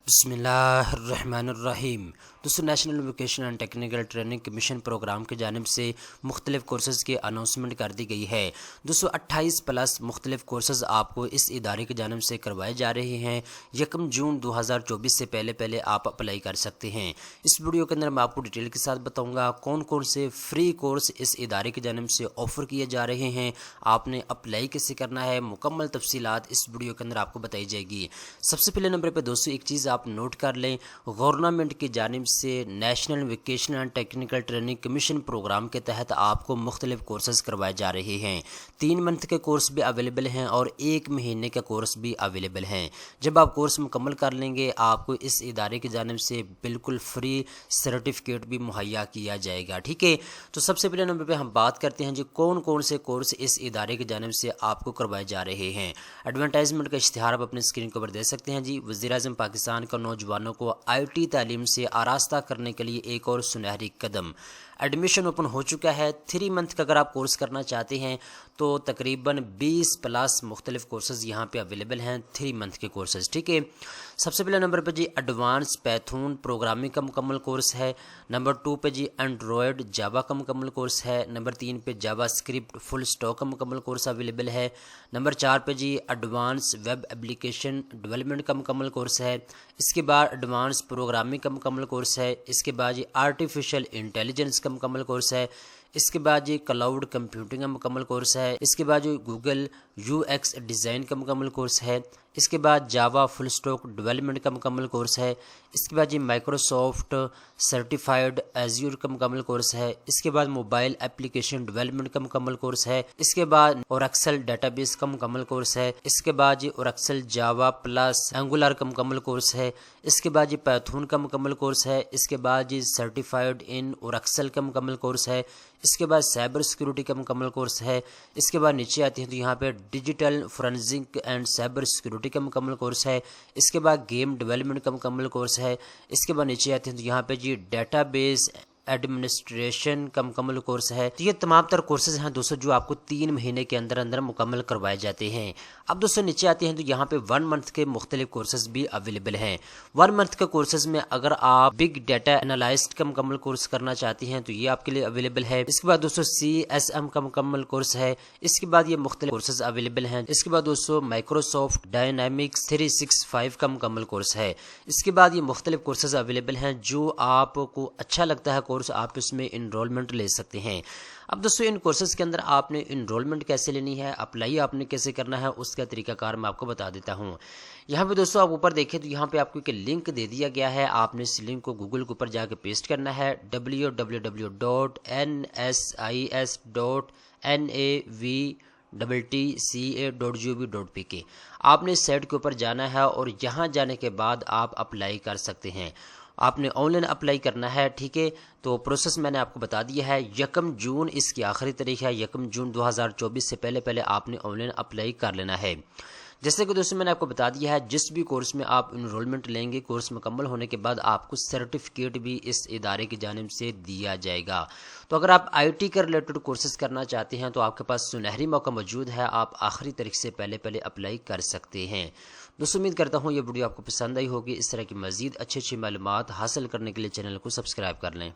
बिस्मिल्लाहिर्रहमानिर्रहीम। दोस्तों, national vocational and technical training commission programme की जानिब से मुख्तलिफ कोर्सेज़ की अनाउंसमेंट कर दी गई है। दोस्तों, 28 प्लस मुख्तलिफ कोर्सेज़ आपको इस इदारे की जानिब से करवाए जा रहे हैं। 1 जून 2024 से पहले आप अप्लाई कर सकते हैं। इस वीडियो के अंदर मैं आपको डिटेल के साथ बताऊँगा कौन कौन से फ्री कोर्स इस इदारे की जानिब से ऑफ़र किए जा रहे हैं, आपने अप्लाई कैसे करना है, मुकम्मल तफसीलात इस वीडियो के अंदर आपको बताई जाएगी। सबसे पहले नंबर पर दोस्तों एक चीज़ आप नोट कर लें, गवर्नमेंट की जानिब से national vocational and technical training commission programme के तहत आपको मुख्तलिफ कोर्सेज़ करवाए जा रहे हैं। 3 मंथ के कोर्स भी अवेलेबल हैं और 1 महीने का कोर्स भी अवेलेबल हैं। जब आप कोर्स मुकम्मल कर लेंगे आपको इस इदारे की जानिब से बिल्कुल फ्री सर्टिफिकेट भी मुहैया किया जाएगा। ठीक है, तो सबसे पहले नंबर पर हम बात करते हैं जी कौन कौन से कोर्स इस इदारे की जानिब से आपको करवाए जा रहे हैं। एडवर्टाइजमेंट का इश्तिहार आप अपने स्क्रीन के ऊपर दे सकते हैं जी। वज़ीर-ए-आज़म पाकिस्तान का नौजवानों को IT तालीम से आरास्ता करने के लिए एक और सुनहरी कदम। एडमिशन ओपन हो चुका है। 3 मंथ का अगर आप कोर्स करना चाहते हैं तो तकरीबन 20 प्लस मुख्तलिफ कोर्सेज़ यहाँ पे अवेलेबल हैं, 3 मंथ के कोर्सेज़। ठीक है, सबसे पहले नंबर पे जी एडवांस पैथून प्रोग्रामिंग का मुकम्मल कोर्स है। नंबर 2 पे जी एंड्रॉयड जावा का मुकम्मल कोर्स है। नंबर 3 पे जावा स्क्रिप्ट फुल स्टॉक का मुकम्मल कोर्स अवेलेबल है। नंबर 4 पे जी एडवांस वेब एप्लीकेशन डेवलपमेंट का मुकम्मल कोर्स है। इसके बाद एडवांस प्रोग्रामिंग का मुकम्मल कोर्स है। इसके बाद जी आर्टिफिशियल इंटेलिजेंस का मुकम्मल कोर्स है। इसके बाद ये क्लाउड कंप्यूटिंग का मुकम्मल कोर्स है। इसके बाद जो गूगल UX डिज़ाइन का मुकम्मल कोर्स है। इसके बाद जावा फुल स्टॉक डेवलपमेंट का मुकम्मल कोर्स है। इसके बाद ये माइक्रोसॉफ्ट सर्टिफाइड एज्योर का मुकम्मल कोर्स है। इसके बाद मोबाइल एप्लीकेशन डेवलपमेंट का मुकम्मल कोर्स है। इसके बाद ओरेक्सल डेटाबेस का मुकम्मल कोर्स है। इसके बाद ये ओरेक्सल जावा प्लस एंगुलर का मुकम्मल कोर्स है। इसके बाद ये पैथून का मुकम्मल कोर्स है। इसके बाद ये सर्टिफाइड इन ओरेक्सल का मुकम्मल कोर्स है। इसके बाद साइबर सिक्योरिटी का मुकम्मल कोर्स है। इसके बाद नीचे आते हैं तो यहाँ पे digital forensic and cyber security का मुकम्मल कोर्स है। इसके बाद गेम डेवलपमेंट का मुकम्मल कोर्स है। इसके बाद नीचे आते हैं तो यहाँ पे जी डेटाबेस एडमिनिस्ट्रेशन का मुकम्मल कोर्स है। तो ये तमाम तर कोर्सेज हैं दोस्तों जो आपको 3 महीने के अंदर अंदर मुकम्मल करवाए जाते हैं। अब दोस्तों नीचे आते हैं तो यहाँ पे 1 मंथ के मुख्तलिफ कोर्सेज भी अवेलेबल हैं। 1 मंथ के कोर्सेज में अगर आप बिग डाटा एनालिस्ट का मुकम्मल कोर्स करना चाहते हैं तो ये आपके लिए अवेलेबल है। इसके बाद दोस्तों CSM का मुकम्मल कोर्स है। इसके बाद ये मुख्तलिफ कोर्सेज अवेलेबल हैं। इसके बाद दोस्तों माइक्रोसॉफ्ट डायनामिक्स 365 का मुकम्मल कोर्स है। इसके बाद ये मुख्तलिफ कोर्सेज अवेलेबल हैं जो आपको अच्छा लगता है आप इसमें इनरोलमेंट ले सकते हैं। अब दोस्तों इन कोर्सेज के अंदर आपने इनरोलमेंट कैसे लेनी है, अप्लाई आपने कैसे करना है, उसका तरीकाकार मैं आपको बता देता हूँ। यहाँ पे दोस्तों आप ऊपर देखें तो यहाँ पे आपको एक लिंक दे दिया गया है। आपने इस लिंक को गूगल के ऊपर जाके पेस्ट करना है www.nsis.nav.tca.gov.pk। आपने इस साइट के ऊपर जाना है और यहाँ जाने के बाद आप अप्लाई कर सकते हैं। आपने ऑनलाइन अप्लाई करना है। ठीक है, तो प्रोसेस मैंने आपको बता दिया है। 1 जून इसकी आखिरी तारीख है। 1 जून 2024 से पहले आपने ऑनलाइन अप्लाई कर लेना है। जैसे कि दोस्तों मैंने आपको बता दिया है जिस भी कोर्स में आप इनरोलमेंट लेंगे कोर्स मुकम्मल होने के बाद आपको सर्टिफिकेट भी इस इदारे की जानिब से दिया जाएगा। तो अगर आप IT के रिलेटेड कोर्सेज करना चाहते हैं तो आपके पास सुनहरी मौका मौजूद है, आप आखिरी तारीख से पहले अप्लाई कर सकते हैं। दोस्तों उम्मीद करता हूँ ये वीडियो आपको पसंद आई होगी। इस तरह की मज़ीद अच्छी मालूमात हासिल करने के लिए चैनल को सब्सक्राइब कर लें।